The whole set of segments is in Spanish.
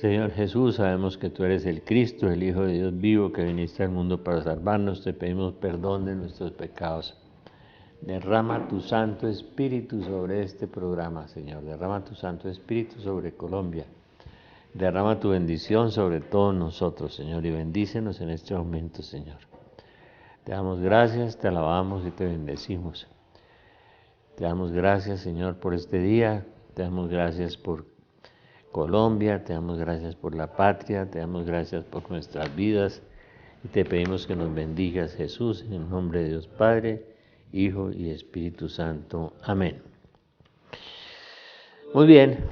Señor Jesús, sabemos que tú eres el Cristo, el Hijo de Dios vivo, que viniste al mundo para salvarnos. Te pedimos perdón de nuestros pecados. Derrama tu Santo Espíritu sobre este programa, Señor. Derrama tu Santo Espíritu sobre Colombia. Derrama tu bendición sobre todos nosotros, Señor, y bendícenos en este momento, Señor. Te damos gracias, te alabamos y te bendecimos. Te damos gracias, Señor, por este día. Te damos gracias por Colombia, te damos gracias por la patria, te damos gracias por nuestras vidas y te pedimos que nos bendigas, Jesús, en el nombre de Dios Padre, Hijo y Espíritu Santo. Amén. Muy bien.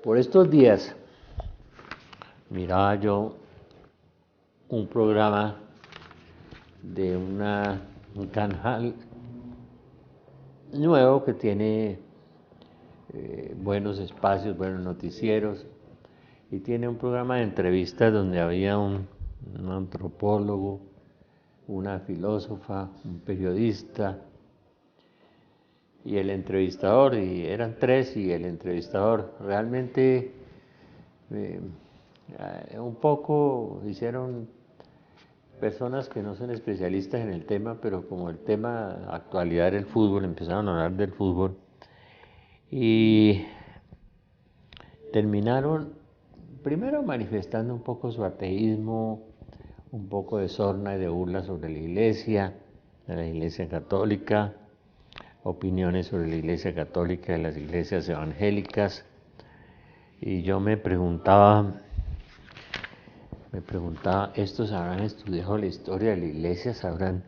Por estos días miraba yo un programa de un canal nuevo que tiene buenos espacios, buenos noticieros, y tiene un programa de entrevistas donde había un antropólogo, una filósofa, un periodista y el entrevistador, y eran tres, y el entrevistador realmente un poco hicieron personas que no son especialistas en el tema, pero como el tema actualidad era el fútbol, empezaron a hablar del fútbol y terminaron primero manifestando un poco su ateísmo, un poco de sorna y de burla sobre la Iglesia católica, opiniones sobre la Iglesia católica y las iglesias evangélicas. Y yo me preguntaba, ¿estos habrán estudiado la historia de la Iglesia? ¿Sabrán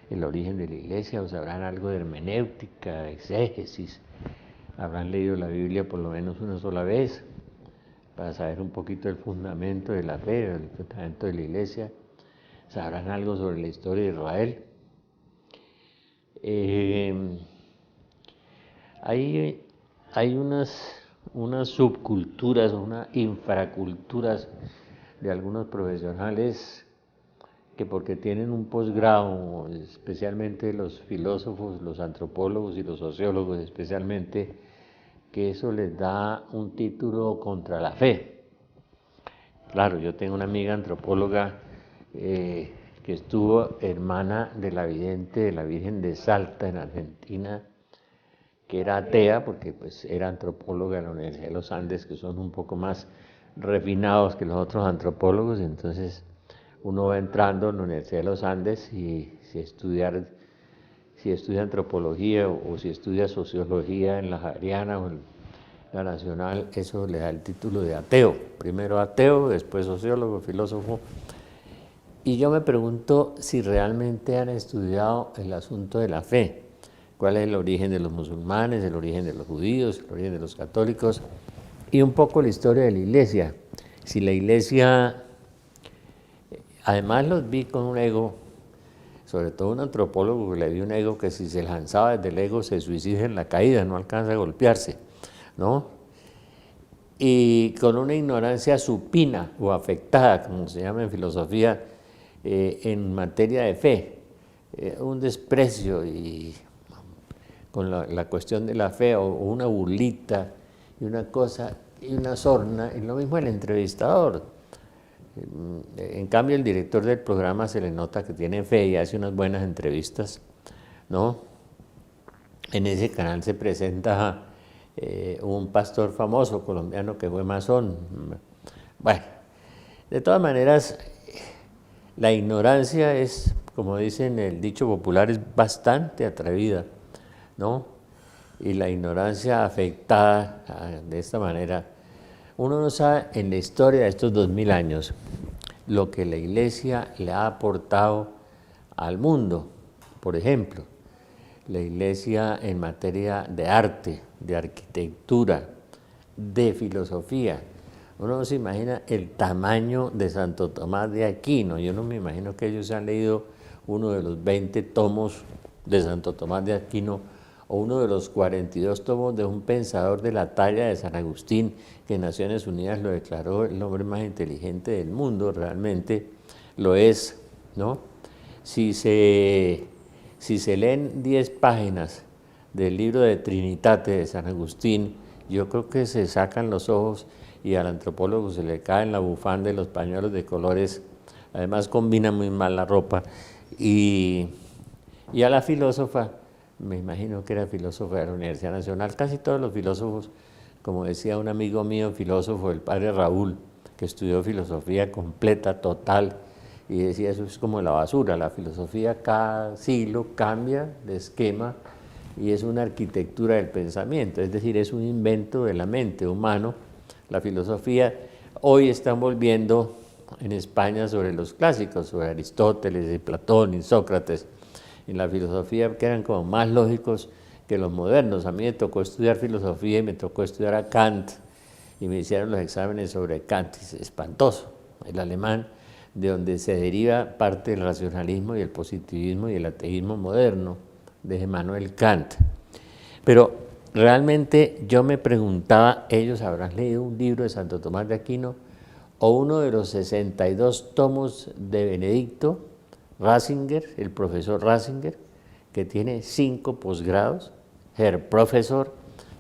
el origen de la Iglesia? ¿O sabrán algo de hermenéutica, de exégesis? ¿Habrán leído la Biblia por lo menos una sola vez para saber un poquito del fundamento de la fe, del fundamento de la Iglesia? ¿Sabrán algo sobre la historia de Israel? Hay unas subculturas, unas infraculturas de algunos profesionales que porque tienen un posgrado, especialmente los filósofos, los antropólogos y los sociólogos especialmente, que eso les da un título contra la fe. Claro, yo tengo una amiga antropóloga que estuvo hermana de la vidente de la Virgen de Salta en Argentina, que era atea porque pues era antropóloga en la Universidad de los Andes, que son un poco más refinados que los otros antropólogos. Entonces uno va entrando en la Universidad de los Andes y si estudia antropología o si estudia sociología en la Javeriana o en la Nacional, eso le da el título de ateo. Primero ateo, después sociólogo, filósofo. Y yo me pregunto si realmente han estudiado el asunto de la fe. ¿Cuál es el origen de los musulmanes, el origen de los judíos, el origen de los católicos? Y un poco la historia de la Iglesia. Si la Iglesia, además los vi con un ego, sobre todo un antropólogo que le vi un ego que si se lanzaba desde el ego se suicida en la caída, no alcanza a golpearse, ¿no? Y con una ignorancia supina o afectada, como se llama en filosofía, en materia de fe, un desprecio y con la cuestión de la fe, o una burlita y una cosa y una sorna, y lo mismo el entrevistador. En cambio el director del programa se le nota que tiene fe y hace unas buenas entrevistas, ¿no? En ese canal se presenta un pastor famoso colombiano que fue masón. Bueno, de todas maneras, la ignorancia es, como dicen el dicho popular, es bastante atrevida, ¿no? Y la ignorancia afectada de esta manera, uno no sabe en la historia de estos 2000 años lo que la Iglesia le ha aportado al mundo. Por ejemplo, la Iglesia en materia de arte, de arquitectura, de filosofía. Uno no se imagina el tamaño de Santo Tomás de Aquino. Yo no me imagino que ellos han leído uno de los 20 tomos de Santo Tomás de Aquino o uno de los 42 tomos de un pensador de la talla de San Agustín, que en Naciones Unidas lo declaró el hombre más inteligente del mundo. Realmente lo es, ¿no? Si se leen 10 páginas del libro de Trinitate de San Agustín Yo creo que se sacan los ojos y al antropólogo se le caen la bufanda y los pañuelos de colores, además combina muy mal la ropa, y a la filósofa, me imagino que era filósofa de la Universidad Nacional, casi todos los filósofos, como decía un amigo mío, filósofo, el padre Raúl, que estudió filosofía completa, total, y decía, eso es como la basura, la filosofía cada siglo cambia de esquema y es una arquitectura del pensamiento, es decir, es un invento de la mente humano. La filosofía hoy están volviendo en España sobre los clásicos, sobre Aristóteles, y Platón y Sócrates. En la filosofía que eran como más lógicos que los modernos. A mí me tocó estudiar filosofía y me tocó estudiar a Kant y me hicieron los exámenes sobre Kant, es espantoso, el alemán, de donde se deriva parte del racionalismo y el positivismo y el ateísmo moderno de Immanuel Kant. Pero realmente yo me preguntaba, ellos habrán leído un libro de Santo Tomás de Aquino o uno de los 62 tomos de Benedicto Ratzinger, el profesor Ratzinger, que tiene 5 posgrados, Herr Profesor,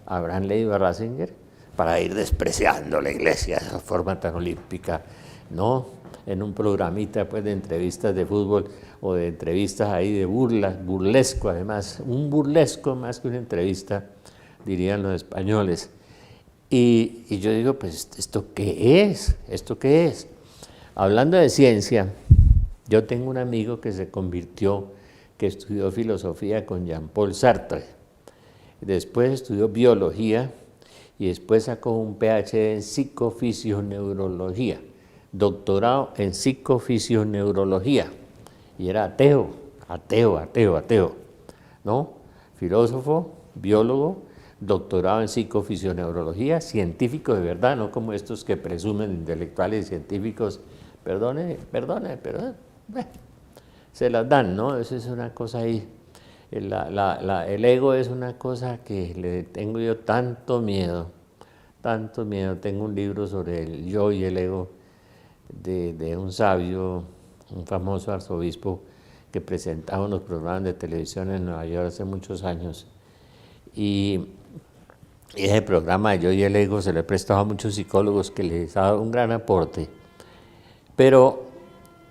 habrán leído a Ratzinger para ir despreciando la iglesia de esa forma tan olímpica, ¿no? En un programita pues, de entrevistas de fútbol o de entrevistas ahí de burlas, burlesco además, un burlesco más que una entrevista, dirían los españoles. Y yo digo, pues, ¿esto qué es? ¿Esto qué es? Hablando de ciencia, yo tengo un amigo que se convirtió, que estudió filosofía con Jean-Paul Sartre, después estudió biología y después sacó un PhD en psicofisioneurología, doctorado en psicofisioneurología, y era ateo, ¿no? Filósofo, biólogo, doctorado en psicofisioneurología, científico de verdad, no como estos que presumen intelectuales y científicos, perdone, pero se las dan, ¿no? Eso es una cosa ahí, el ego es una cosa que le tengo yo tanto miedo, tengo un libro sobre el yo y el ego de un sabio, un famoso arzobispo que presentaba unos programas de televisión en Nueva York hace muchos años, y ese programa de Yo y el Ego se lo he prestado a muchos psicólogos que les ha dado un gran aporte. Pero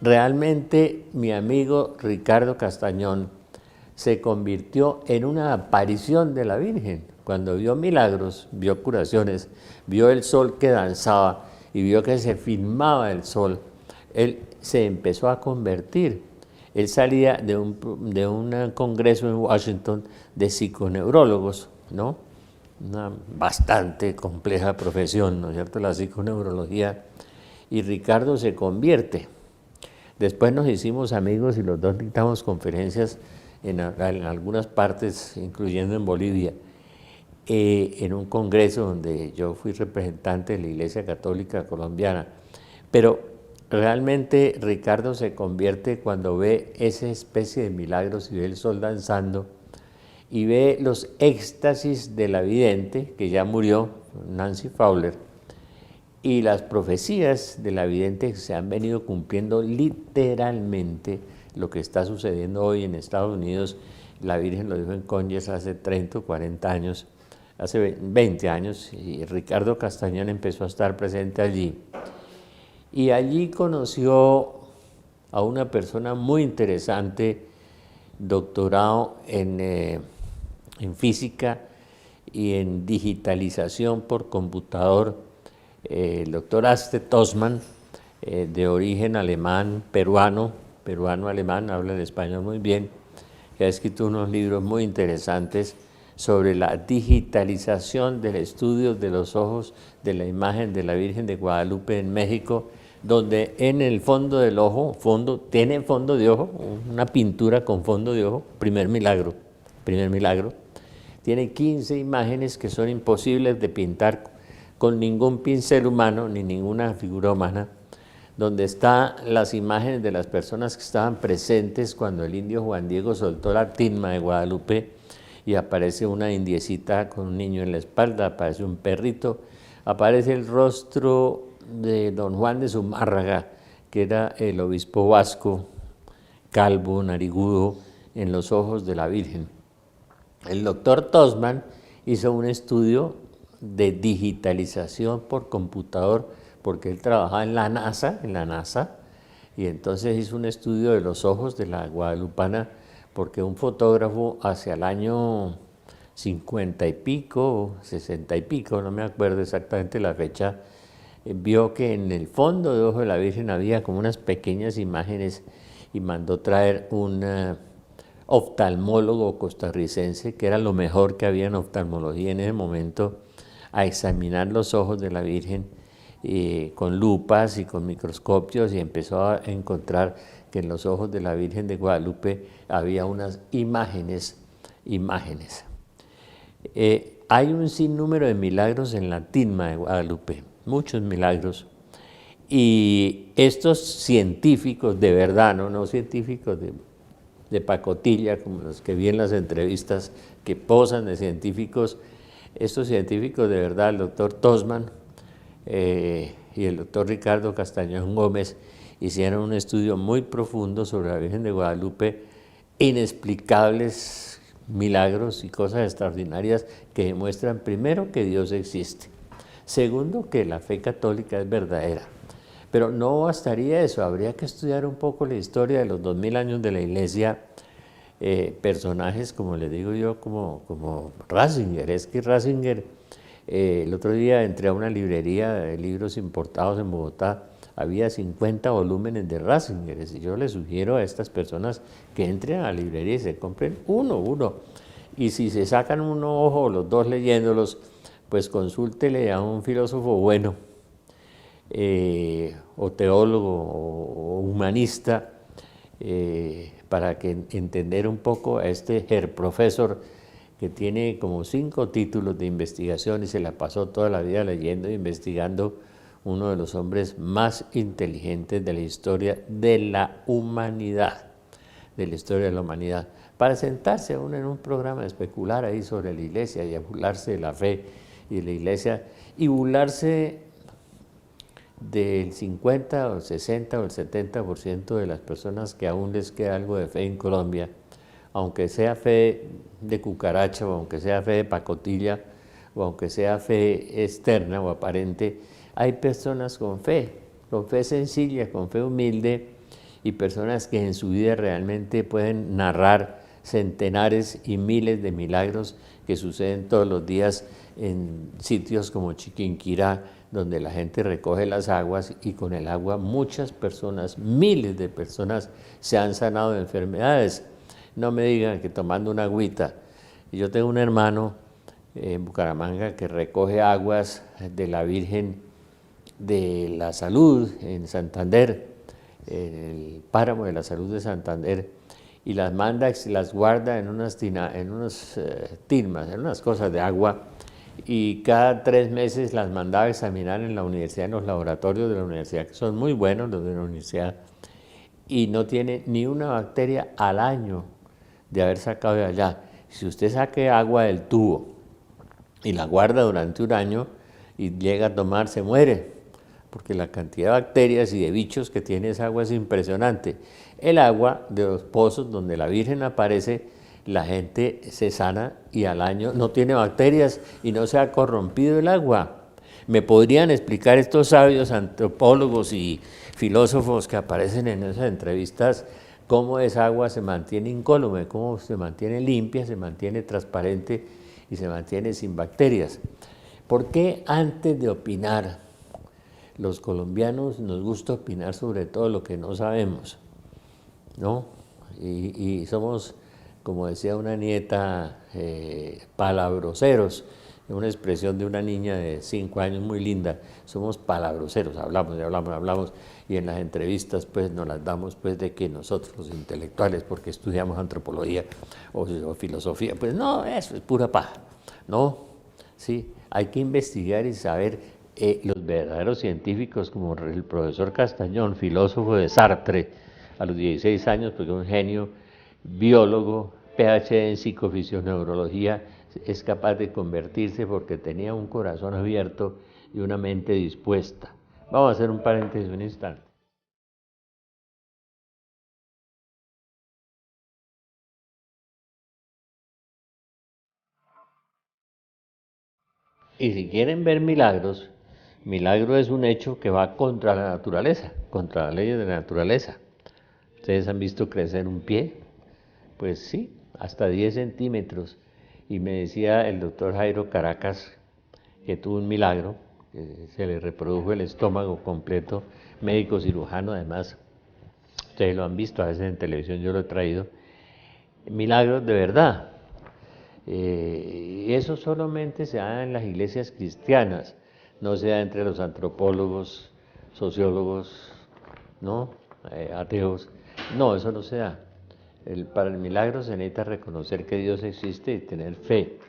realmente mi amigo Ricardo Castañón se convirtió en una aparición de la Virgen. Cuando vio milagros, vio curaciones, vio el sol que danzaba y vio que se filmaba el sol, él se empezó a convertir. Él salía de un congreso en Washington de psiconeurólogos, ¿no? Una bastante compleja profesión, ¿no es cierto?, la psiconeurología, y Ricardo se convierte. Después nos hicimos amigos y los dos dictamos conferencias en algunas partes, incluyendo en Bolivia, en un congreso donde yo fui representante de la Iglesia Católica Colombiana. Pero realmente Ricardo se convierte cuando ve esa especie de milagros y ve el sol danzando, y ve los éxtasis de la vidente, que ya murió, Nancy Fowler, y las profecías de la vidente que se han venido cumpliendo literalmente. Lo que está sucediendo hoy en Estados Unidos, la Virgen lo dijo en Conyers hace 30 o 40 años, hace 20 años, y Ricardo Castañón empezó a estar presente allí. Y allí conoció a una persona muy interesante, doctorado en física y en digitalización por computador, el doctor Aste Tosman, de origen alemán, peruano-alemán, habla el español muy bien, que ha escrito unos libros muy interesantes sobre la digitalización del estudio de los ojos de la imagen de la Virgen de Guadalupe en México, donde en el fondo del ojo, tiene fondo de ojo, una pintura con fondo de ojo, primer milagro, tiene 15 imágenes que son imposibles de pintar con ningún pincel humano ni ninguna figura humana, donde están las imágenes de las personas que estaban presentes cuando el indio Juan Diego soltó la tilma de Guadalupe, y aparece una indiecita con un niño en la espalda, aparece un perrito, aparece el rostro de don Juan de Zumárraga, que era el obispo vasco, calvo, narigudo, en los ojos de la Virgen. El doctor Tosman hizo un estudio de digitalización por computador, porque él trabajaba en la NASA, y entonces hizo un estudio de los ojos de la guadalupana, porque un fotógrafo hacia el año 50 y pico, 60 y pico, no me acuerdo exactamente la fecha, vio que en el fondo de ojo de la Virgen había como unas pequeñas imágenes y mandó traer un oftalmólogo costarricense, que era lo mejor que había en oftalmología en ese momento, a examinar los ojos de la Virgen con lupas y con microscopios, y empezó a encontrar que en los ojos de la Virgen de Guadalupe había unas imágenes. Hay un sinnúmero de milagros en la tilma de Guadalupe, muchos milagros, y estos científicos de verdad, no científicos de pacotilla, como los que vi en las entrevistas, que posan de científicos, estos científicos de verdad, el doctor Tosman y el doctor Ricardo Castañón Gómez, hicieron un estudio muy profundo sobre la Virgen de Guadalupe, inexplicables milagros y cosas extraordinarias que demuestran, primero, que Dios existe, segundo, que la fe católica es verdadera. Pero no bastaría eso, habría que estudiar un poco la historia de los 2000 años de la Iglesia, personajes, como le digo yo, como Ratzinger. Es que Ratzinger, el otro día entré a una librería de libros importados en Bogotá, había 50 volúmenes de Ratzinger, y yo les sugiero a estas personas que entren a la librería y se compren uno, y si se sacan un ojo o los dos leyéndolos, pues consúltele a un filósofo bueno, o teólogo o humanista, para que entender un poco a este Herr Professor, que tiene como 5 títulos de investigación y se la pasó toda la vida leyendo e investigando, uno de los hombres más inteligentes de la historia de la humanidad, para sentarse uno en un programa, especular ahí sobre la Iglesia y a burlarse de la fe y de la Iglesia, y burlarse del 50 o el 60 o el 70% de las personas que aún les queda algo de fe en Colombia, aunque sea fe de cucaracha, o aunque sea fe de pacotilla, o aunque sea fe externa o aparente, hay personas con fe sencilla, con fe humilde, y personas que en su vida realmente pueden narrar centenares y miles de milagros que suceden todos los días en sitios como Chiquinquirá, donde la gente recoge las aguas, y con el agua muchas personas, miles de personas, se han sanado de enfermedades. No me digan que tomando una agüita. Yo tengo un hermano en Bucaramanga que recoge aguas de la Virgen de la Salud en Santander, en el páramo de la Salud de Santander, y las manda y las guarda en unas tilmas, en unas cosas de agua, y cada 3 meses las mandaba a examinar en la universidad, en los laboratorios de la universidad, que son muy buenos los de la universidad, y no tiene ni una bacteria al año de haber sacado de allá. Si usted saque agua del tubo y la guarda durante un año y llega a tomar, se muere, porque la cantidad de bacterias y de bichos que tiene esa agua es impresionante. El agua de los pozos donde la Virgen aparece, la gente se sana y al año no tiene bacterias y no se ha corrompido el agua. ¿Me podrían explicar estos sabios antropólogos y filósofos que aparecen en esas entrevistas cómo esa agua se mantiene incólume, cómo se mantiene limpia, se mantiene transparente y se mantiene sin bacterias? ¿Por qué antes de opinar, los colombianos nos gusta opinar sobre todo lo que no sabemos, ¿no? Y somos, como decía una nieta, palabroseros, una expresión de una niña de 5 años muy linda. Somos palabroseros, hablamos, y en las entrevistas pues nos las damos pues de que nosotros los intelectuales, porque estudiamos antropología o filosofía, pues no, eso es pura paja, ¿no? Sí, hay que investigar y saber. Los verdaderos científicos, como el profesor Castañón, filósofo de Sartre, a los 16 años, porque un genio, biólogo, PhD en psicofisineurología, es capaz de convertirse porque tenía un corazón abierto y una mente dispuesta. Vamos a hacer un paréntesis un instante. Y si quieren ver milagros, milagro es un hecho que va contra la naturaleza, contra las leyes de la naturaleza. ¿Ustedes han visto crecer un pie? Pues sí, hasta 10 centímetros. Y me decía el doctor Jairo Caracas que tuvo un milagro, que se le reprodujo el estómago completo, médico cirujano además. Ustedes lo han visto a veces en televisión, yo lo he traído. Milagros de verdad. Eso solamente se da en las iglesias cristianas, no se da entre los antropólogos, sociólogos, ¿no? Ateos. No, eso no se da. Para el milagro se necesita reconocer que Dios existe y tener fe.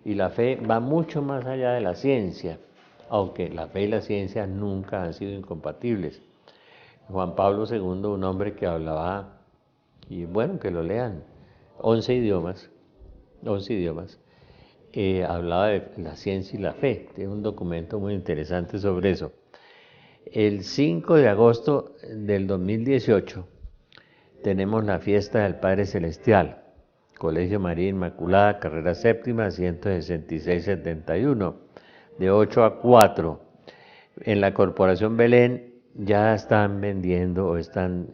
Y la fe va mucho más allá de la ciencia, aunque la fe y la ciencia nunca han sido incompatibles. Juan Pablo II, un hombre que hablaba, y bueno, que lo lean, 11 idiomas, hablaba de la ciencia y la fe. Tiene un documento muy interesante sobre eso. El 5 de agosto del 2018 tenemos la fiesta del Padre Celestial, Colegio María Inmaculada, carrera séptima, 16671, de 8 a 4. En la Corporación Belén ya están vendiendo, o están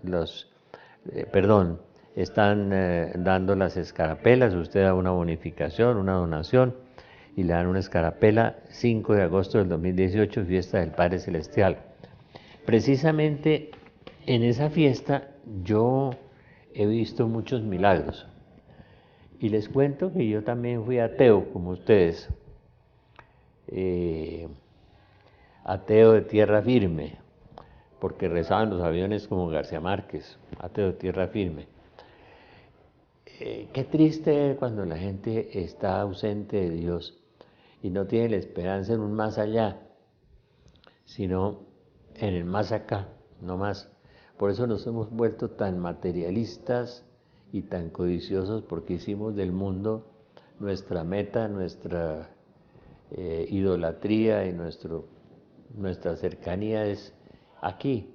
están dando las escarapelas. Usted da una bonificación, una donación, y le dan una escarapela. 5 de agosto del 2018, fiesta del Padre Celestial. Precisamente en esa fiesta yo he visto muchos milagros. Y les cuento que yo también fui ateo, como ustedes. Ateo de tierra firme, porque rezaban los aviones como García Márquez, ateo de tierra firme. Qué triste es cuando la gente está ausente de Dios y no tiene la esperanza en un más allá, sino en el más acá, no más. Por eso nos hemos vuelto tan materialistas y tan codiciosos, porque hicimos del mundo nuestra meta, nuestra idolatría y nuestra cercanía es aquí.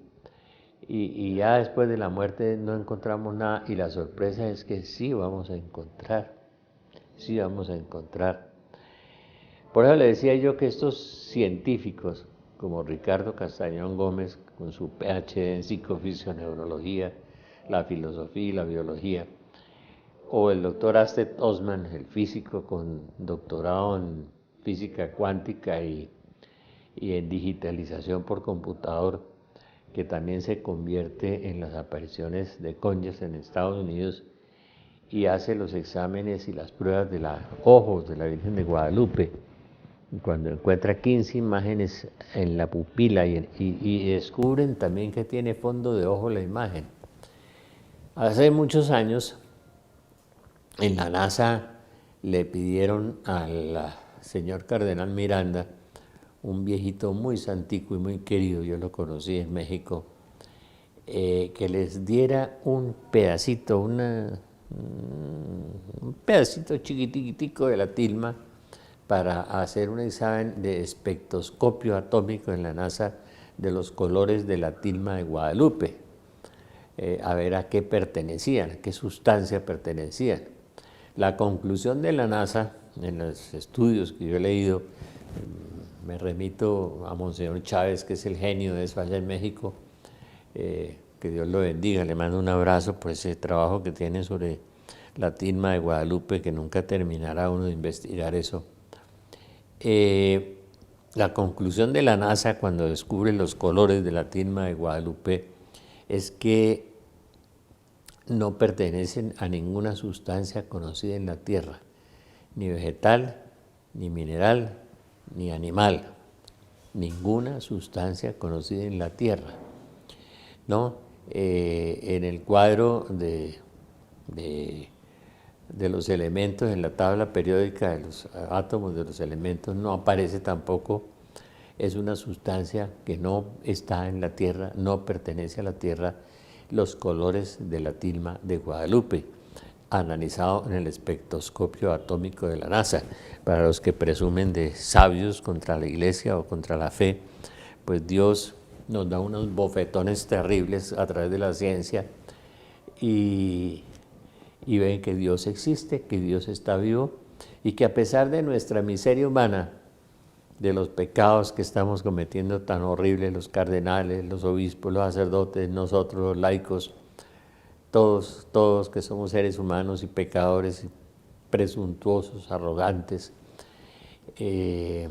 Y ya después de la muerte no encontramos nada, y la sorpresa es que sí vamos a encontrar, sí vamos a encontrar. Por eso le decía yo que estos científicos, como Ricardo Castañón Gómez, con su PhD en psicofisioneurología, la filosofía y la biología, o el doctor Asted Osman, el físico con doctorado en física cuántica y en digitalización por computador, que también se convierte en las apariciones de cónyuges en Estados Unidos y hace los exámenes y las pruebas de los ojos de la Virgen de Guadalupe, cuando encuentra 15 imágenes en la pupila y descubren también que tiene fondo de ojo la imagen. Hace muchos años en la NASA le pidieron al señor Cardenal Miranda, un viejito muy santico y muy querido, yo lo conocí en México, que les diera un pedacito, un pedacito chiquitico de la tilma para hacer un examen de espectroscopio atómico en la NASA de los colores de la tilma de Guadalupe, a ver a qué pertenecían, a qué sustancia pertenecían. La conclusión de la NASA, en los estudios que yo he leído, me remito a Monseñor Chávez, que es el genio de eso allá en México, que Dios lo bendiga, le mando un abrazo por ese trabajo que tiene sobre la tilma de Guadalupe, que nunca terminará uno de investigar eso. La conclusión de la NASA cuando descubre los colores de la tilma de Guadalupe es que no pertenecen a ninguna sustancia conocida en la Tierra, ni vegetal, ni mineral, ni animal, ninguna sustancia conocida en la Tierra, ¿no? En el cuadro de los elementos, en la tabla periódica de los átomos de los elementos, no aparece tampoco. Es una sustancia que no está en la Tierra, no pertenece a la Tierra, los colores de la tilma de Guadalupe, analizado en el espectroscopio atómico de la NASA. Para los que presumen de sabios contra la Iglesia o contra la fe, pues Dios nos da unos bofetones terribles a través de la ciencia y ven que Dios existe, que Dios está vivo y que a pesar de nuestra miseria humana, de los pecados que estamos cometiendo tan horribles, los cardenales, los obispos, los sacerdotes, nosotros los laicos, todos que somos seres humanos y pecadores, y presuntuosos, arrogantes, y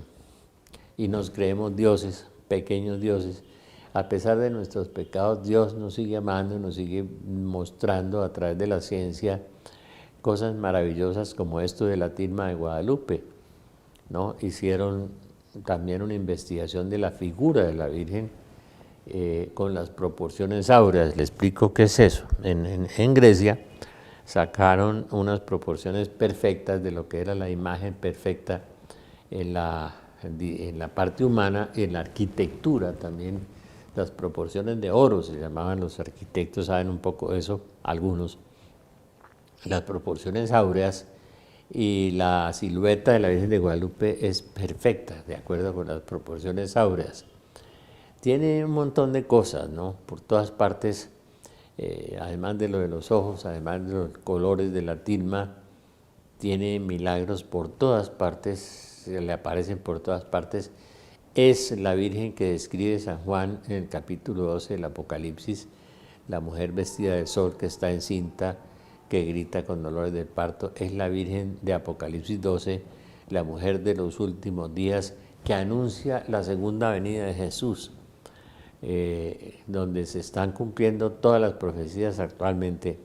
nos creemos dioses, pequeños dioses. A pesar de nuestros pecados, Dios nos sigue amando, nos sigue mostrando a través de la ciencia cosas maravillosas como esto de la tilma de Guadalupe, ¿no? Hicieron también una investigación de la figura de la Virgen con las proporciones áureas. Le explico qué es eso. En Grecia sacaron unas proporciones perfectas de lo que era la imagen perfecta en la parte humana y en la arquitectura también. Las proporciones de oro se llamaban, los arquitectos saben un poco de eso, algunos. Las proporciones áureas y la silueta de la Virgen de Guadalupe es perfecta, de acuerdo con las proporciones áureas. Tiene un montón de cosas, ¿no? Por todas partes, además de lo de los ojos, además de los colores de la tilma, tiene milagros por todas partes, se le aparecen por todas partes. Es la Virgen que describe San Juan en el capítulo 12 del Apocalipsis, la mujer vestida de sol que está encinta, que grita con dolores del parto. Es la Virgen de Apocalipsis 12, la mujer de los últimos días, que anuncia la segunda venida de Jesús, donde se están cumpliendo todas las profecías actualmente.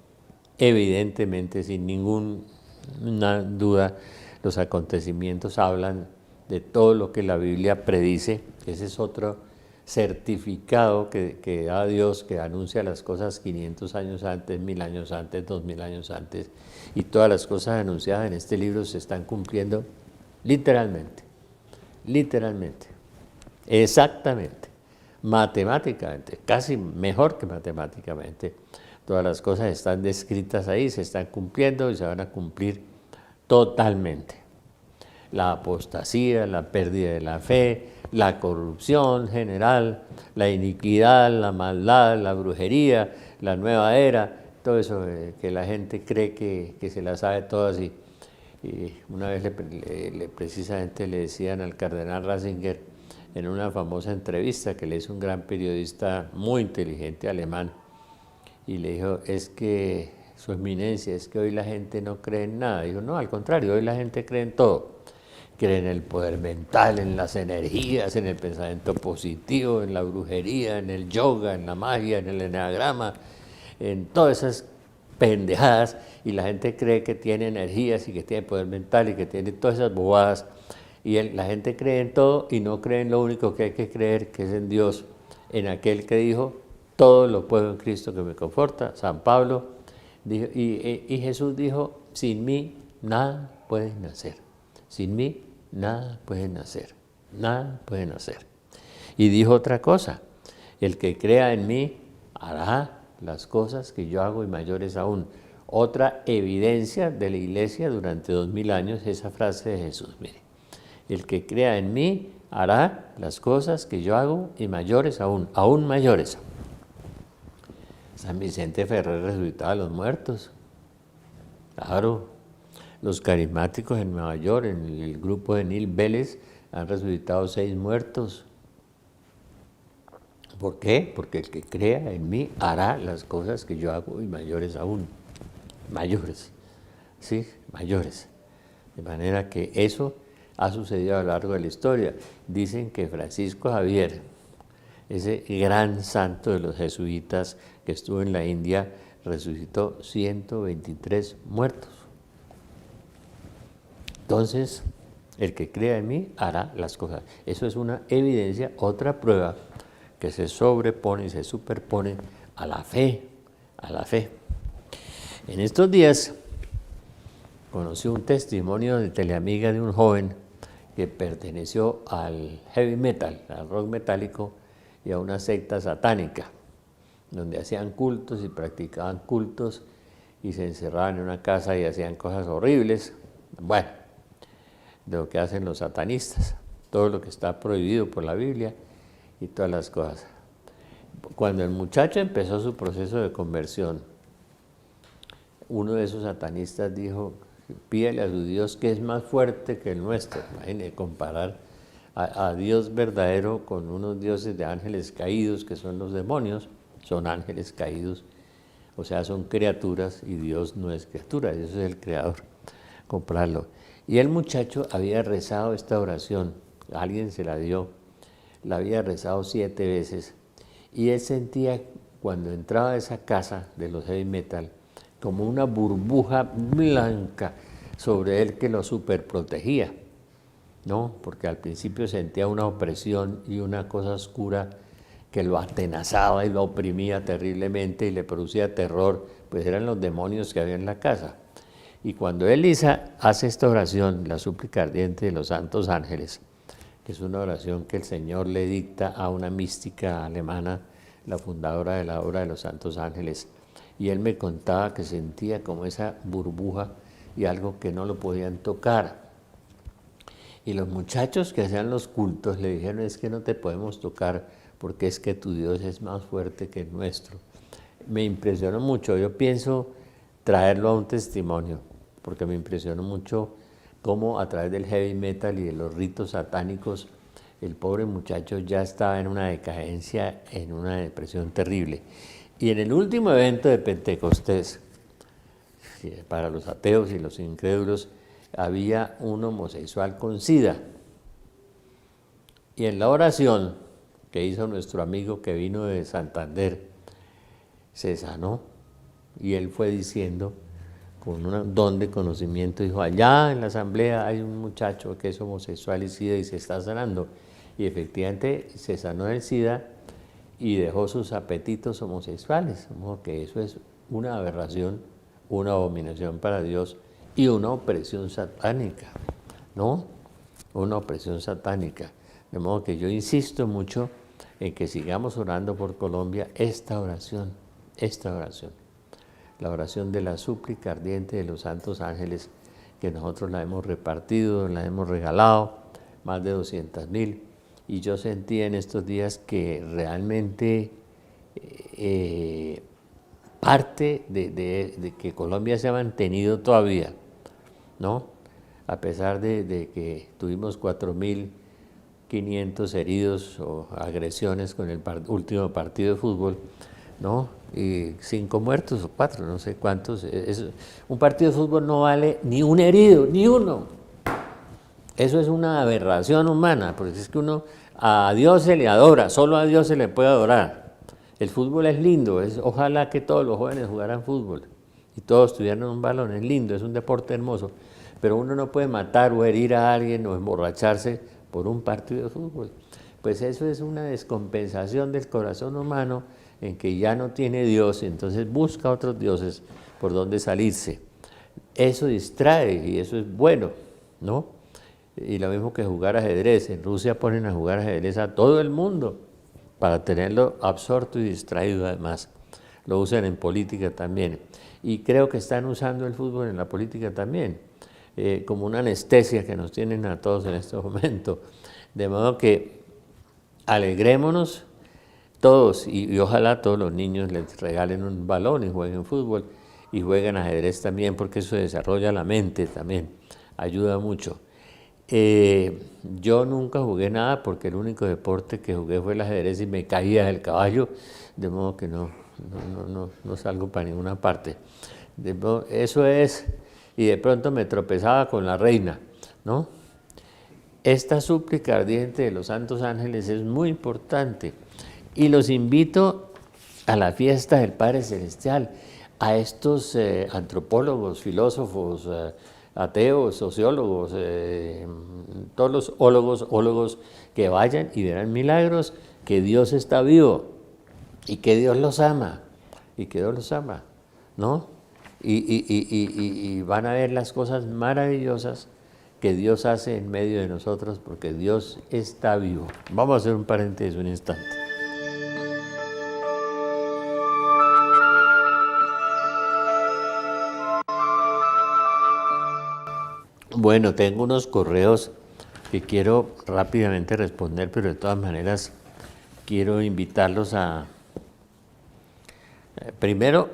Evidentemente, sin ninguna duda, los acontecimientos hablan de todo lo que la Biblia predice. Ese es otro certificado que da Dios, que anuncia las cosas 500 años antes, 1000 años antes, 2000 años antes, y todas las cosas anunciadas en este libro se están cumpliendo literalmente, exactamente, matemáticamente, casi mejor que matemáticamente. Todas las cosas están descritas ahí, se están cumpliendo y se van a cumplir totalmente. La apostasía, la pérdida de la fe, la corrupción general, la iniquidad, la maldad, la brujería, la nueva era, todo eso que la gente cree que se la sabe todas. Y una vez precisamente le decían al cardenal Ratzinger en una famosa entrevista que le hizo un gran periodista muy inteligente alemán, y le dijo, es que su eminencia, es que hoy la gente no cree en nada. Dijo, no, al contrario, hoy la gente cree en todo. Cree en el poder mental, en las energías, en el pensamiento positivo, en la brujería, en el yoga, en la magia, en el eneagrama, en todas esas pendejadas, y la gente cree que tiene energías y que tiene poder mental y que tiene todas esas bobadas, y la gente cree en todo y no cree en lo único que hay que creer, que es en Dios, en aquel que dijo, todo lo puedo en Cristo que me conforta. San Pablo dijo, y Jesús dijo, sin mí nada pueden hacer. Sin mí nada pueden hacer, nada pueden hacer. Y dijo otra cosa, el que crea en mí hará las cosas que yo hago y mayores aún. Otra evidencia de la iglesia durante 2000 años, esa frase de Jesús, mire, el que crea en mí hará las cosas que yo hago y mayores aún, aún mayores. San Vicente Ferrer resucitaba a los muertos, claro. Los carismáticos en Nueva York, en el grupo de Neil Vélez, han resucitado 6 muertos. ¿Por qué? Porque el que crea en mí hará las cosas que yo hago y mayores aún. Mayores, ¿sí? Mayores. De manera que eso ha sucedido a lo largo de la historia. Dicen que Francisco Javier, ese gran santo de los jesuitas que estuvo en la India, resucitó 123 muertos. Entonces, el que crea en mí hará las cosas. Eso es una evidencia, otra prueba que se sobrepone y se superpone a la fe, a la fe. En estos días conocí un testimonio de Teleamiga de un joven que perteneció al heavy metal, al rock metálico y a una secta satánica, donde hacían cultos y practicaban cultos y se encerraban en una casa y hacían cosas horribles. Bueno, de lo que hacen los satanistas, todo lo que está prohibido por la Biblia y todas las cosas. Cuando el muchacho empezó su proceso de conversión, uno de esos satanistas dijo, pídele a su Dios que es más fuerte que el nuestro. Imagínense comparar a Dios verdadero con unos dioses de ángeles caídos, que son los demonios, son ángeles caídos, o sea, son criaturas y Dios no es criatura, Dios es el creador, comprarlo. Y el muchacho había rezado esta oración, alguien se la dio, la había rezado 7 veces, y él sentía cuando entraba a esa casa de los heavy metal como una burbuja blanca sobre él que lo superprotegía, ¿no? Porque al principio sentía una opresión y una cosa oscura que lo atenazaba y lo oprimía terriblemente y le producía terror, pues eran los demonios que había en la casa. Y cuando él hace esta oración, la súplica ardiente de los santos ángeles, que es una oración que el Señor le dicta a una mística alemana, la fundadora de la obra de los santos ángeles, y él me contaba que sentía como esa burbuja y algo que no lo podían tocar. Y los muchachos que hacían los cultos le dijeron, es que no te podemos tocar porque es que tu Dios es más fuerte que el nuestro. Me impresionó mucho, yo pienso traerlo a un testimonio, porque me impresionó mucho cómo a través del heavy metal y de los ritos satánicos, el pobre muchacho ya estaba en una decadencia, en una depresión terrible. Y en el último evento de Pentecostés, para los ateos y los incrédulos, había un homosexual con SIDA. Y en la oración que hizo nuestro amigo que vino de Santander, se sanó. Y él fue diciendo, con un don de conocimiento, dijo, allá en la asamblea hay un muchacho que es homosexual y SIDA y se está sanando. Y efectivamente se sanó del SIDA y dejó sus apetitos homosexuales. Como que eso es una aberración, una abominación para Dios y una opresión satánica, ¿no? Una opresión satánica. De modo que yo insisto mucho en que sigamos orando por Colombia esta oración, la oración de la súplica ardiente de los santos ángeles, que nosotros la hemos repartido, la hemos regalado, más de 200,000, y yo sentí en estos días que realmente parte de que Colombia se ha mantenido todavía, ¿no? A pesar de que tuvimos 4.500 heridos o agresiones con el último partido de fútbol, ¿no? Y 5 muertos o 4, no sé cuántos. Un partido de fútbol no vale ni un herido, ni uno. Eso es una aberración humana, porque es que uno a Dios se le adora, solo a Dios se le puede adorar. El fútbol es lindo, ojalá que todos los jóvenes jugaran fútbol y todos tuvieran un balón, es lindo, es un deporte hermoso, pero uno no puede matar o herir a alguien o emborracharse por un partido de fútbol. Pues eso es una descompensación del corazón humano en que ya no tiene Dios, entonces busca otros dioses por donde salirse. Eso distrae y eso es bueno, ¿no? Y lo mismo que jugar ajedrez. En Rusia ponen a jugar ajedrez a todo el mundo para tenerlo absorto y distraído además. Lo usan en política también. Y creo que están usando el fútbol en la política también, como una anestesia que nos tienen a todos en este momento. De modo que alegrémonos todos y ojalá todos los niños les regalen un balón y jueguen fútbol y jueguen ajedrez también, porque eso desarrolla la mente también, ayuda mucho. Yo nunca jugué nada porque el único deporte que jugué fue el ajedrez y me caía del caballo, de modo que no salgo para ninguna parte. Eso es, y de pronto me tropezaba con la reina, ¿no? Esta súplica ardiente de los santos ángeles es muy importante y los invito a la fiesta del Padre Celestial, a estos antropólogos, filósofos, ateos, sociólogos, todos los ólogos que vayan y verán milagros, que Dios está vivo y que Dios los ama, ¿no? Y van a ver las cosas maravillosas que Dios hace en medio de nosotros, porque Dios está vivo. Vamos a hacer un paréntesis un instante. Bueno, tengo unos correos que quiero rápidamente responder, pero de todas maneras quiero invitarlos a, primero,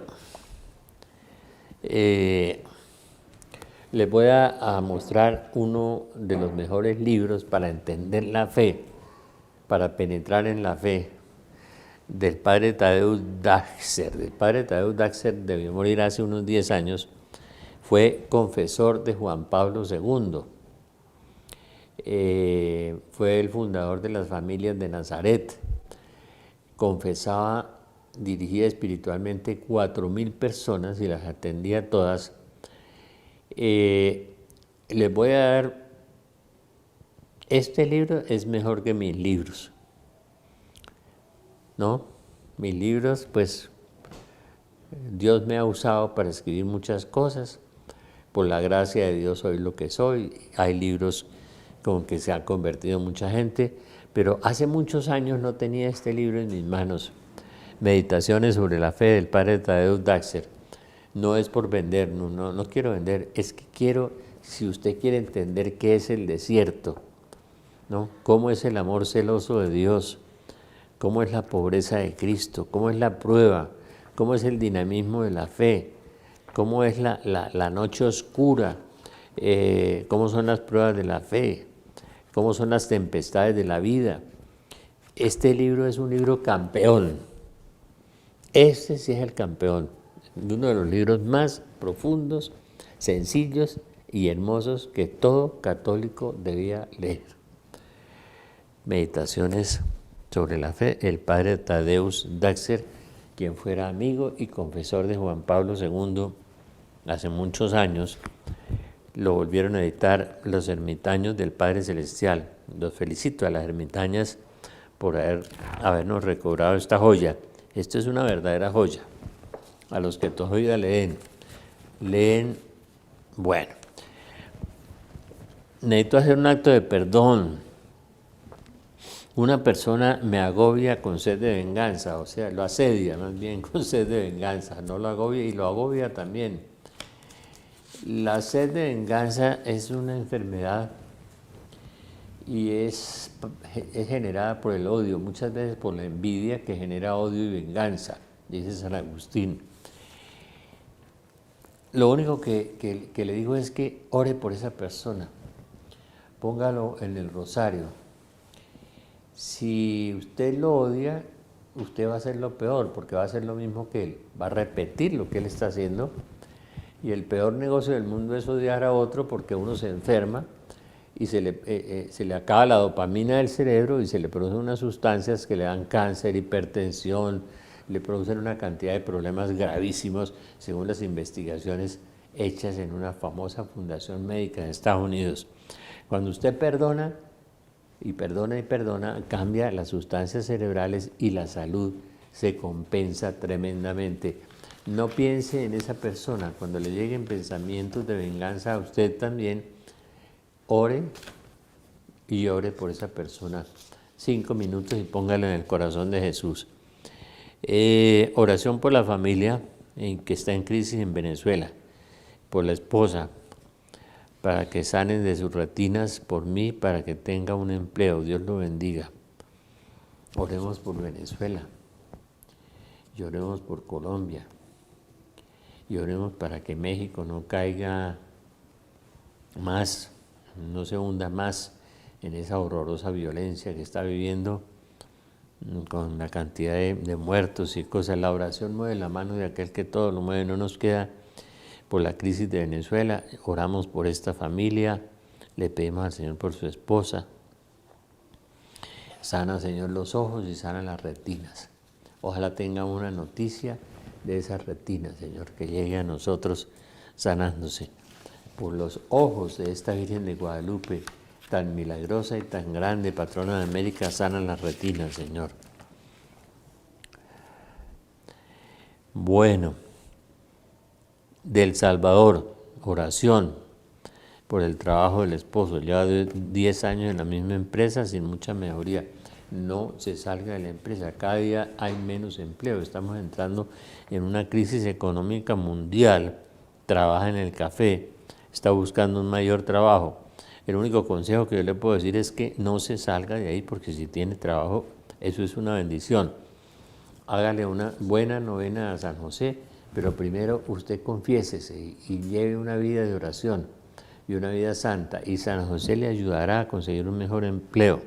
Les voy a mostrar uno de los mejores libros para entender la fe, para penetrar en la fe, del padre Tadeusz Daxer. El padre Tadeusz Daxer debió morir hace unos 10 años, fue confesor de Juan Pablo II. Fue el fundador de las familias de Nazaret. Confesaba, dirigía espiritualmente 4.000 personas y las atendía todas. Les voy a dar, este libro es mejor que mis libros, ¿no? Mis libros, pues, Dios me ha usado para escribir muchas cosas. Por la gracia de Dios soy lo que soy. Hay libros con que se ha convertido mucha gente, pero hace muchos años no tenía este libro en mis manos. Meditaciones sobre la fe del padre Tadeusz Daxer. No es por vender, no quiero vender, es que quiero, si usted quiere entender qué es el desierto, ¿no? Cómo es el amor celoso de Dios, cómo es la pobreza de Cristo, cómo es la prueba, cómo es el dinamismo de la fe, cómo es la noche oscura, cómo son las pruebas de la fe, cómo son las tempestades de la vida. Este libro es un libro campeón. Este sí es el campeón. Uno de los libros más profundos, sencillos y hermosos que todo católico debía leer. Meditaciones sobre la fe, el padre Tadeusz Daxer, quien fuera amigo y confesor de Juan Pablo II hace muchos años. Lo volvieron a editar los ermitaños del Padre Celestial. Los felicito a las ermitañas por habernos recobrado esta joya. Esto es una verdadera joya. A los que todavía leen, bueno. Necesito hacer un acto de perdón. Una persona me agobia con sed de venganza, o sea, lo asedia más bien con sed de venganza, no lo agobia y lo agobia también. La sed de venganza es una enfermedad y es generada por el odio, muchas veces por la envidia que genera odio y venganza, dice San Agustín. Lo único que le digo es que ore por esa persona, póngalo en el rosario. Si usted lo odia, usted va a hacer lo peor, porque va a hacer lo mismo que él, va a repetir lo que él está haciendo, y el peor negocio del mundo es odiar a otro porque uno se enferma y se le acaba la dopamina del cerebro y se le producen unas sustancias que le dan cáncer, hipertensión, le producen una cantidad de problemas gravísimos, según las investigaciones hechas en una famosa fundación médica en Estados Unidos. Cuando usted perdona, y perdona, cambia las sustancias cerebrales y la salud se compensa tremendamente. No piense en esa persona. Cuando le lleguen pensamientos de venganza a usted también, ore y ore por esa persona. 5 minutos y póngalo en el corazón de Jesús. Oración por la familia que está en crisis en Venezuela, por la esposa, para que sanen de sus retinas, por mí, para que tenga un empleo. Dios lo bendiga. Oremos por Venezuela, y oremos por Colombia, y oremos para que México no caiga más, no se hunda más en esa horrorosa violencia que está viviendo, con la cantidad de muertos y cosas. La oración mueve la mano de aquel que todo lo mueve. No nos queda por la crisis de Venezuela. Oramos por esta familia, le pedimos al Señor por su esposa. Sana, Señor, los ojos y sana las retinas. Ojalá tengamos una noticia de esas retinas, Señor, que llegue a nosotros sanándose. Por los ojos de esta Virgen de Guadalupe, tan milagrosa y tan grande, patrona de América, sana las retinas, Señor. Bueno, del Salvador, oración por el trabajo del esposo. Lleva 10 años en la misma empresa sin mucha mejoría. No se salga de la empresa, cada día hay menos empleo. Estamos entrando en una crisis económica mundial. Trabaja en el café, está buscando un mayor trabajo. El único consejo que yo le puedo decir es que no se salga de ahí, porque si tiene trabajo, eso es una bendición. Hágale una buena novena a San José, pero primero usted confiésese y lleve una vida de oración. y una vida santa, y San José le ayudará a conseguir un mejor empleo.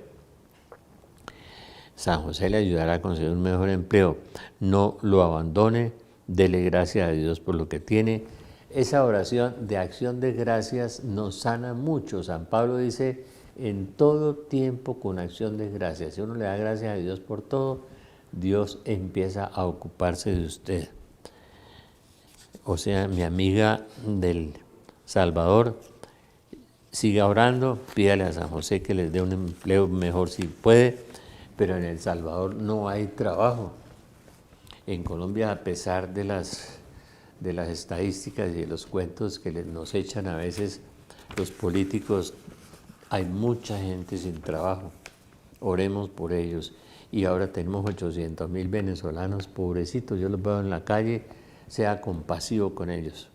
San José le ayudará a conseguir un mejor empleo. No lo abandone, dele gracias a Dios por lo que tiene. Esa oración de acción de gracias nos sana mucho. San Pablo dice, en todo tiempo con acción de gracias. Si uno le da gracias a Dios por todo, Dios empieza a ocuparse de usted. O sea, mi amiga del Salvador, siga orando, pídale a San José que les dé un empleo mejor si puede, pero en El Salvador no hay trabajo. En Colombia, a pesar de las estadísticas y de los cuentos que nos echan a veces los políticos, hay mucha gente sin trabajo. Oremos por ellos. Y ahora tenemos 800.000 venezolanos pobrecitos. Yo los veo en la calle, sea compasivo con ellos.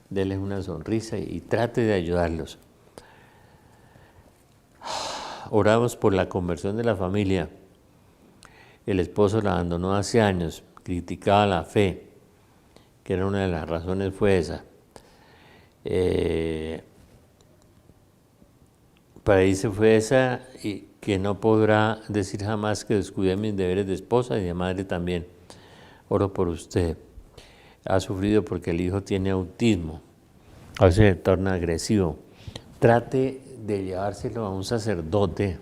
Denles una sonrisa y trate de ayudarlos. Oramos por la conversión de la familia. El esposo la abandonó hace años, criticaba la fe, que era una de las razones fue esa. Para irse fue esa, y que no podrá decir jamás que descuidé mis deberes de esposa y de madre también. Oro por usted. Ha sufrido porque el hijo tiene autismo, a veces se torna agresivo. Trate de llevárselo a un sacerdote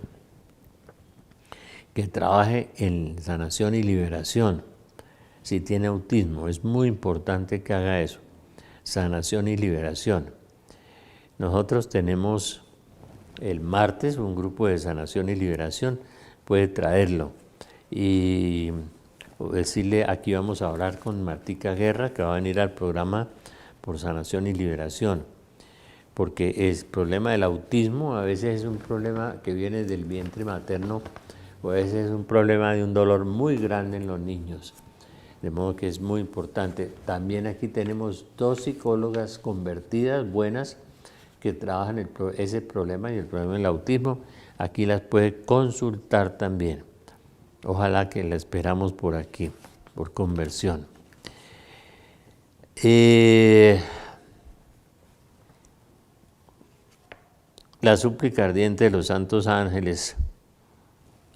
que trabaje en sanación y liberación. Si tiene autismo, es muy importante que haga eso, sanación y liberación. Nosotros tenemos el martes un grupo de sanación y liberación, puede traerlo y decirle, aquí vamos a hablar con Martica Guerra, que va a venir al programa por sanación y liberación, porque el problema del autismo a veces es un problema que viene del vientre materno, o a veces es un problema de un dolor muy grande en los niños, de modo que es muy importante. También aquí tenemos 2 psicólogas convertidas, buenas, que trabajan ese problema y el problema del autismo. Aquí las puede consultar también. Ojalá que la esperamos por aquí, por conversión. La súplica ardiente de los santos ángeles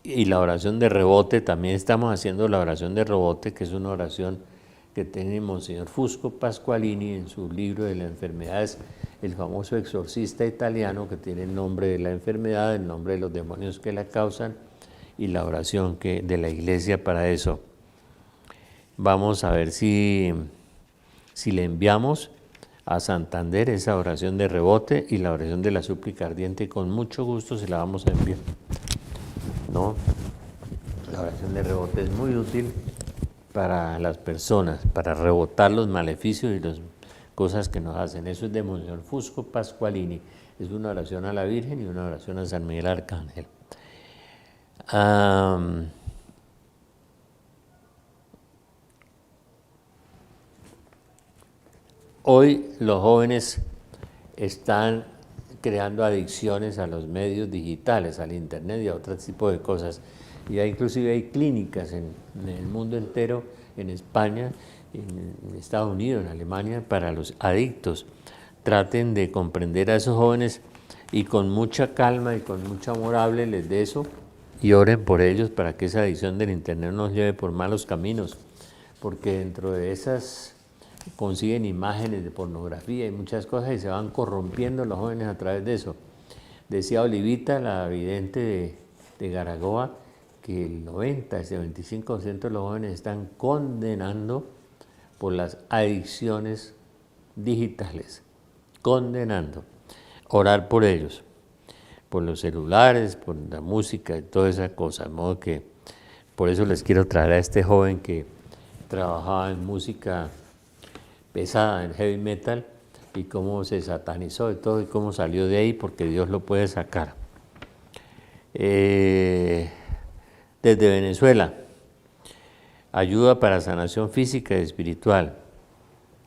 y la oración de rebote, también estamos haciendo la oración de rebote, que es una oración que tiene Monseñor Fusco Pasqualini en su libro de las enfermedades, el famoso exorcista italiano que tiene el nombre de la enfermedad, el nombre de los demonios que la causan y la oración de la iglesia para eso. Vamos a ver si le enviamos a Santander esa oración de rebote y la oración de la súplica ardiente, con mucho gusto se la vamos a enviar. ¿No? La oración de rebote es muy útil para las personas, para rebotar los maleficios y las cosas que nos hacen. Eso es de Monseñor Fusco Pasqualini. Es una oración a la Virgen y una oración a San Miguel Arcángel. Hoy los jóvenes están creando adicciones a los medios digitales, al internet y a otro tipo de cosas. Y inclusive hay clínicas en el mundo entero, en España, en Estados Unidos, en Alemania, para los adictos. Traten de comprender a esos jóvenes y con mucha calma y con mucho amor háblenles de eso y oren por ellos para que esa adicción del internet no nos lleve por malos caminos, porque dentro de esas consiguen imágenes de pornografía y muchas cosas y se van corrompiendo los jóvenes a través de eso. Decía Olivita, la vidente de Garagoa, que el 90, ese 25% de los jóvenes están condenando por las adicciones digitales, condenando. Orar por ellos, por los celulares, por la música y toda esa cosa, de modo que por eso les quiero traer a este joven que trabajaba en música pesada, en heavy metal, y cómo se satanizó y todo, y cómo salió de ahí, porque Dios lo puede sacar. Desde Venezuela, ayuda para sanación física y espiritual.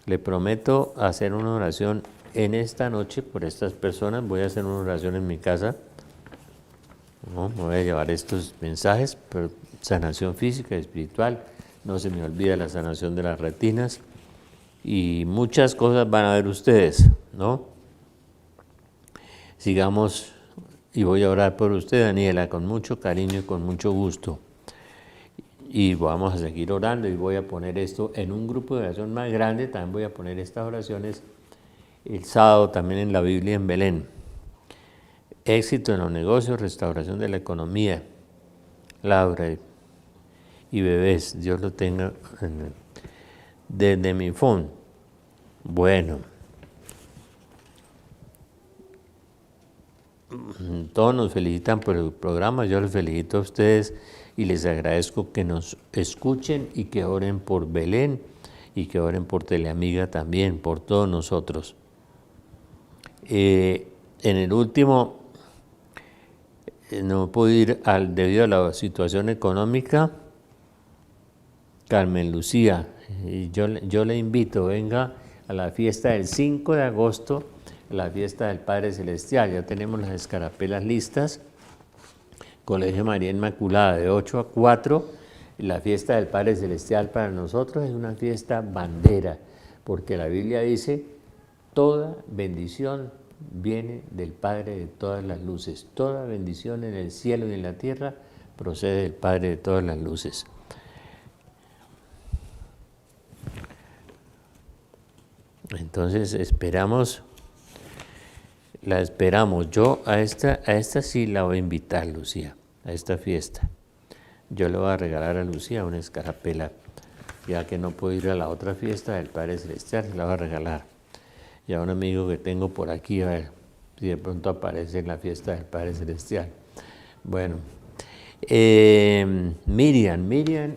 Le prometo hacer una oración en esta noche por estas personas. Voy a hacer una oración en mi casa. No, me voy a llevar estos mensajes, pero sanación física y espiritual. No se me olvida la sanación de las retinas. Y muchas cosas van a ver ustedes, ¿no? Sigamos, y voy a orar por usted, Daniela, con mucho cariño y con mucho gusto. Y vamos a seguir orando y voy a poner esto en un grupo de oración más grande. También voy a poner estas oraciones el sábado también en la Biblia en Belén. Éxito en los negocios, restauración de la economía. Laura y bebés, Dios lo tenga desde mi phone. Bueno, todos nos felicitan por el programa, yo les felicito a ustedes y les agradezco que nos escuchen y que oren por Belén y que oren por Teleamiga también, por todos nosotros. En el último, no puedo ir debido a la situación económica. Carmen Lucía, yo le invito, venga a la fiesta del 5 de agosto, la fiesta del Padre Celestial. Ya tenemos las escarapelas listas. Colegio María Inmaculada de 8 a 4. La fiesta del Padre Celestial para nosotros es una fiesta bandera, porque la Biblia dice, toda bendición viene del Padre de todas las luces. Toda bendición en el cielo y en la tierra procede del Padre de todas las luces. Entonces la esperamos. Yo a esta sí la voy a invitar, Lucía, a esta fiesta. Yo le voy a regalar a Lucía una escarapela, ya que no puedo ir a la otra fiesta del Padre Celestial, se la voy a regalar. Y a un amigo que tengo por aquí, a ver si de pronto aparece en la fiesta del Padre Celestial. Bueno, Miriam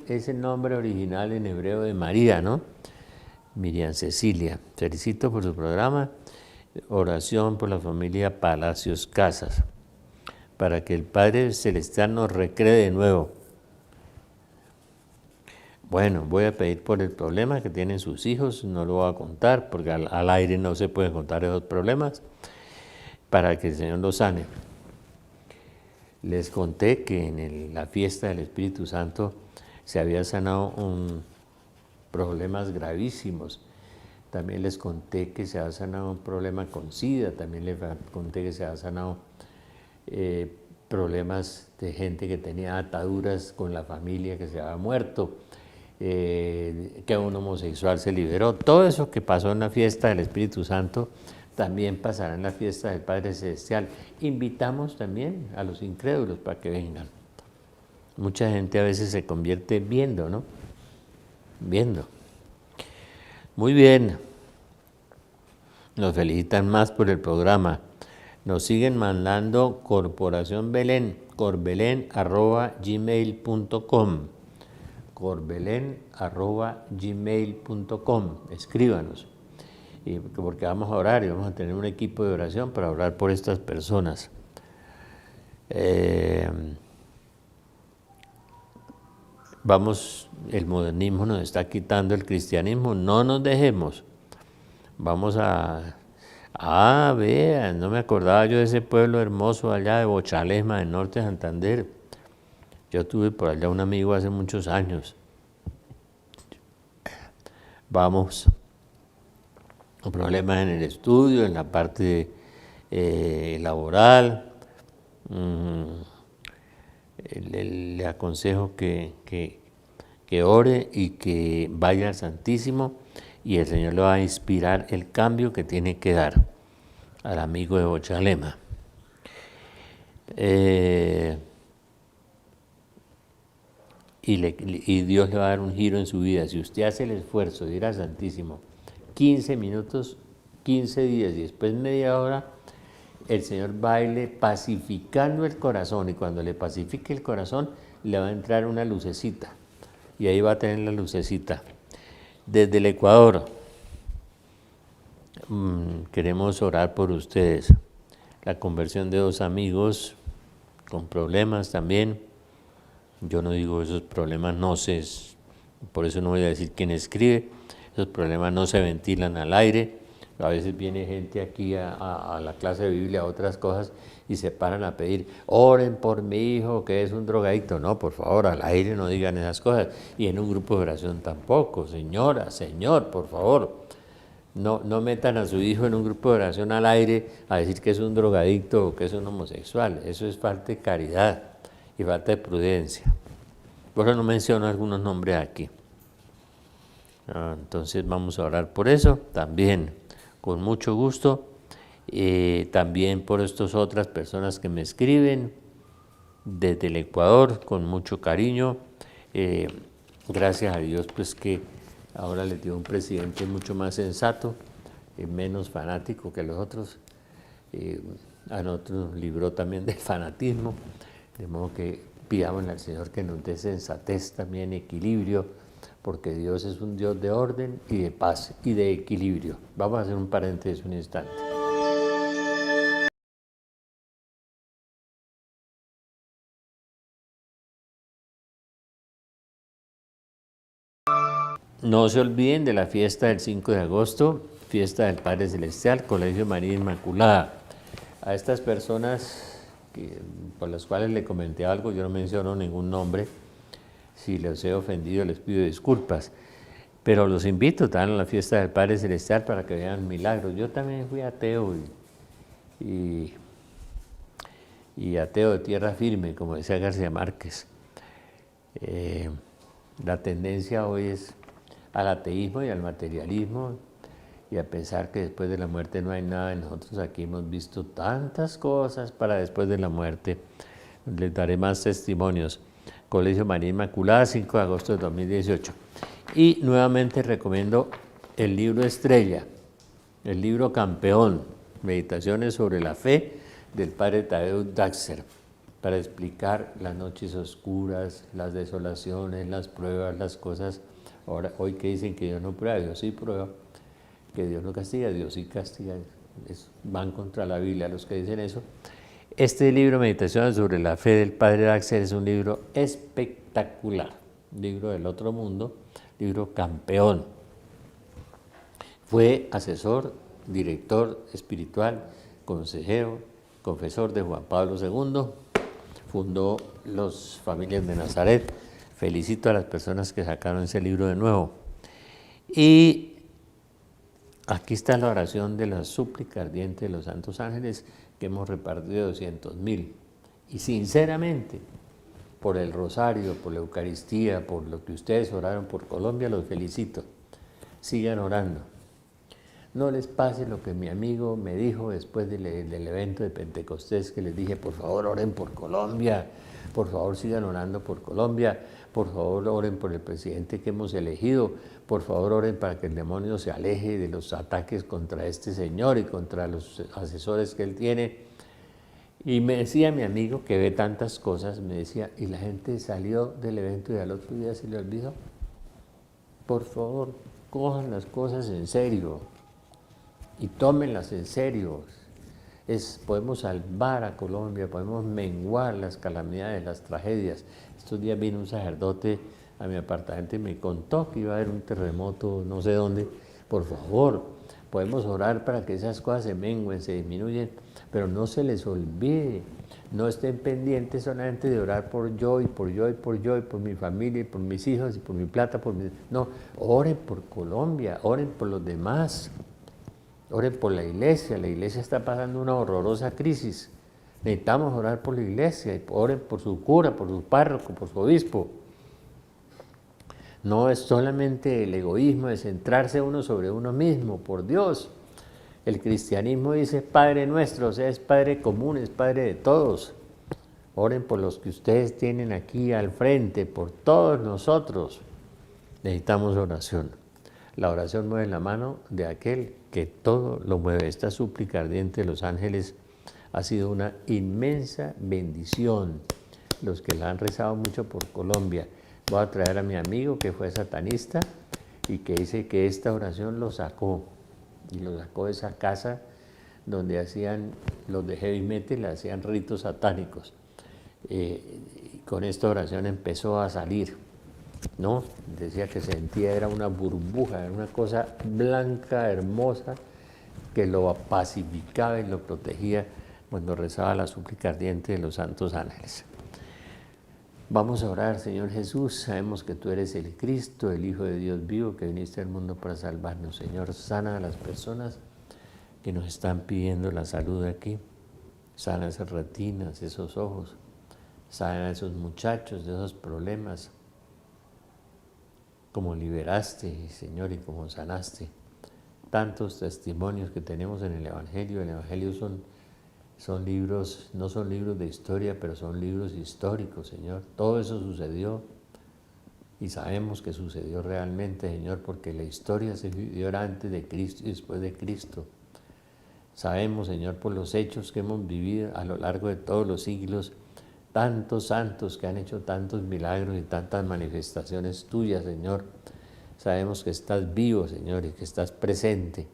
es el nombre original en hebreo de María, ¿no? Miriam Cecilia, felicito por su programa, oración por la familia Palacios Casas, para que el Padre Celestial nos recree de nuevo. Bueno, voy a pedir por el problema que tienen sus hijos, no lo voy a contar, porque al aire no se pueden contar esos problemas, para que el Señor los sane. Les conté que en la fiesta del Espíritu Santo se había sanado problemas gravísimos. También les conté que se ha sanado un problema con SIDA, también les conté que se ha sanado problemas de gente que tenía ataduras con la familia que se había muerto, que un homosexual se liberó. Todo eso que pasó en la fiesta del Espíritu Santo también pasará en la fiesta del Padre Celestial. Invitamos también a los incrédulos para que vengan. Mucha gente a veces se convierte viendo, ¿no? Viendo. Muy bien. Nos felicitan más por el programa. Nos siguen mandando Corporación Belén, corbelen@gmail.com. corbelen@gmail.com. Escríbanos. Porque vamos a orar y vamos a tener un equipo de oración para orar por estas personas. El modernismo nos está quitando el cristianismo, no nos dejemos. Vamos vean, no me acordaba yo de ese pueblo hermoso allá de Bochalesma, del norte de Santander. Yo tuve por allá un amigo hace muchos años. Vamos, problemas en el estudio, en la parte laboral. Le aconsejo que ore y que vaya al Santísimo y el Señor le va a inspirar el cambio que tiene que dar al amigo de Bochalema. Y Dios le va a dar un giro en su vida. Si usted hace el esfuerzo de ir al Santísimo 15 minutos, 15 días y después media hora, el Señor va a irle pacificando el corazón, y cuando le pacifique el corazón le va a entrar una lucecita y ahí va a tener la lucecita. Desde el Ecuador queremos orar por ustedes. La conversión de 2 amigos con problemas también. Yo no digo esos problemas, por eso no voy a decir quién escribe. Esos problemas no se ventilan al aire. A veces viene gente aquí a la clase de Biblia, a otras cosas, y se paran a pedir, oren por mi hijo que es un drogadicto. No, por favor, al aire no digan esas cosas. Y en un grupo de oración tampoco. Señora, Señor, por favor. No metan a su hijo en un grupo de oración al aire a decir que es un drogadicto o que es un homosexual. Eso es falta de caridad y falta de prudencia. Por eso no menciono algunos nombres aquí. Entonces vamos a orar por eso también, con mucho gusto. También por estas otras personas que me escriben desde el Ecuador, con mucho cariño. Gracias a Dios, pues que ahora les dio un presidente mucho más sensato, menos fanático que los otros. A nosotros nos libró también del fanatismo, de modo que pidamos al Señor que nos dé sensatez también, equilibrio, porque Dios es un Dios de orden y de paz y de equilibrio. Vamos a hacer un paréntesis un instante. No se olviden de la fiesta del 5 de agosto, fiesta del Padre Celestial, Colegio María Inmaculada. A estas personas por las cuales le comenté algo, yo no menciono ningún nombre, si los he ofendido les pido disculpas, pero los invito también a la fiesta del Padre Celestial para que vean milagros. Yo también fui ateo y ateo de tierra firme, como decía García Márquez. La tendencia hoy es al ateísmo y al materialismo y a pensar que después de la muerte no hay nada. Nosotros aquí hemos visto tantas cosas para después de la muerte. Les daré más testimonios. Colegio María Inmaculada, 5 de agosto de 2018. Y nuevamente recomiendo el libro Estrella, el libro Campeón, Meditaciones sobre la Fe, del padre Tadeusz Daxer, para explicar las noches oscuras, las desolaciones, las pruebas, las cosas. Ahora, hoy que dicen que Dios no prueba, Dios sí prueba, que Dios no castiga, Dios sí castiga. Van contra la Biblia los que dicen eso. Este libro, Meditaciones sobre la Fe, del padre Daxer, es un libro espectacular, libro del otro mundo, libro campeón. Fue asesor, director espiritual, consejero, confesor de Juan Pablo II, fundó las Familias de Nazaret. Felicito a las personas que sacaron ese libro de nuevo. Y aquí está la oración de la súplica ardiente de los santos ángeles, que hemos repartido 200.000. Y sinceramente, por el rosario, por la Eucaristía, por lo que ustedes oraron por Colombia, los felicito. Sigan orando. No les pase lo que mi amigo me dijo después del evento de Pentecostés, que les dije, por favor oren por Colombia, por favor sigan orando por Colombia, por favor oren por el presidente que hemos elegido, por favor oren para que el demonio se aleje de los ataques contra este señor y contra los asesores que él tiene. Y me decía mi amigo, que ve tantas cosas, me decía, y la gente salió del evento y al otro día se le olvidó. Por favor, cojan las cosas en serio y tómenlas en serio. Podemos salvar a Colombia, podemos menguar las calamidades, las tragedias. Estos días vino un sacerdote a mi apartamento y me contó que iba a haber un terremoto no sé dónde. Por favor, podemos orar para que esas cosas se menguen, se disminuyen, pero no se les olvide, no estén pendientes solamente de orar por yo y por yo y por yo y por mi familia y por mis hijos y por mi plata, no, oren por Colombia, oren por los demás. Oren por la iglesia está pasando una horrorosa crisis. Necesitamos orar por la iglesia, oren por su cura, por su párroco, por su obispo. No es solamente el egoísmo de centrarse uno sobre uno mismo, por Dios. El cristianismo dice Padre nuestro, o sea, es Padre común, es Padre de todos. Oren por los que ustedes tienen aquí al frente, por todos nosotros. Necesitamos oración. La oración mueve la mano de aquel que todo lo mueve. Esta súplica ardiente de los ángeles ha sido una inmensa bendición. Los que la han rezado mucho por Colombia. Voy a traer a mi amigo que fue satanista y que dice que esta oración lo sacó. Y lo sacó de esa casa donde hacían, los de heavy metal, hacían ritos satánicos. Con esta oración empezó a salir. ¿No? Decía que sentía, era una burbuja, era una cosa blanca, hermosa, que lo pacificaba y lo protegía cuando rezaba la súplica ardiente de los santos ángeles. Vamos a orar, Señor Jesús. Sabemos que tú eres el Cristo, el Hijo de Dios vivo, que viniste al mundo para salvarnos. Señor, sana a las personas que nos están pidiendo la salud aquí. Sana esas retinas, esos ojos. Sana a esos muchachos de esos problemas. Como liberaste, Señor, y como sanaste. Tantos testimonios que tenemos en el Evangelio. El Evangelio son libros, no son libros de historia, pero son libros históricos, Señor. Todo eso sucedió y sabemos que sucedió realmente, Señor, porque la historia se vivió antes de Cristo y después de Cristo. Sabemos, Señor, por los hechos que hemos vivido a lo largo de todos los siglos, tantos santos que han hecho tantos milagros y tantas manifestaciones tuyas, Señor. Sabemos que estás vivo, Señor, y que estás presente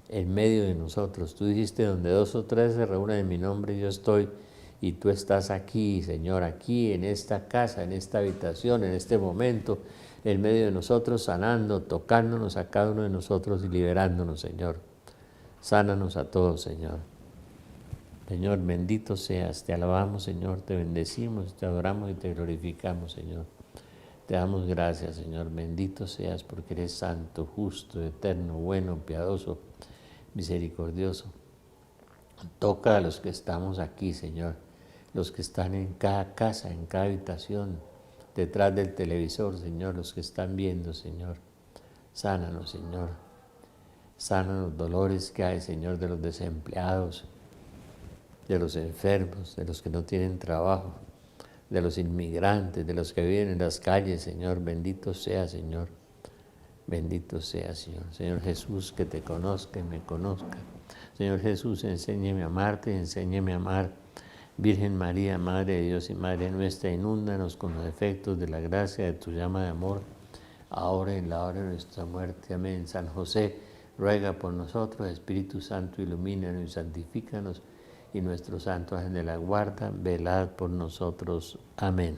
en medio de nosotros. Tú dijiste, donde 2 o 3 se reúnen en mi nombre, yo estoy, y tú estás aquí, Señor, aquí en esta casa, en esta habitación, en este momento, en medio de nosotros, sanando, tocándonos a cada uno de nosotros y liberándonos, Señor. Sánanos a todos, Señor. Señor, bendito seas, te alabamos, Señor, te bendecimos, te adoramos y te glorificamos, Señor. Te damos gracias, Señor, bendito seas porque eres santo, justo, eterno, bueno, piadoso, misericordioso. Toca a los que estamos aquí, Señor, los que están en cada casa, en cada habitación, detrás del televisor, Señor, los que están viendo, Señor. Sánanos, Señor. Sana los dolores que hay, Señor, de los desempleados, de los enfermos, de los que no tienen trabajo, de los inmigrantes, de los que viven en las calles, Señor. Bendito sea, Señor. Bendito sea, Señor. Señor Jesús, que te conozca y me conozca. Señor Jesús, enséñame a amarte y enséñame a amar. Virgen María, Madre de Dios y Madre nuestra, inúndanos con los efectos de la gracia de tu llama de amor, ahora y en la hora de nuestra muerte. Amén. San José, ruega por nosotros. Espíritu Santo, ilumínanos y santifícanos. Y nuestro santo ángel de la guarda, velad por nosotros. Amén.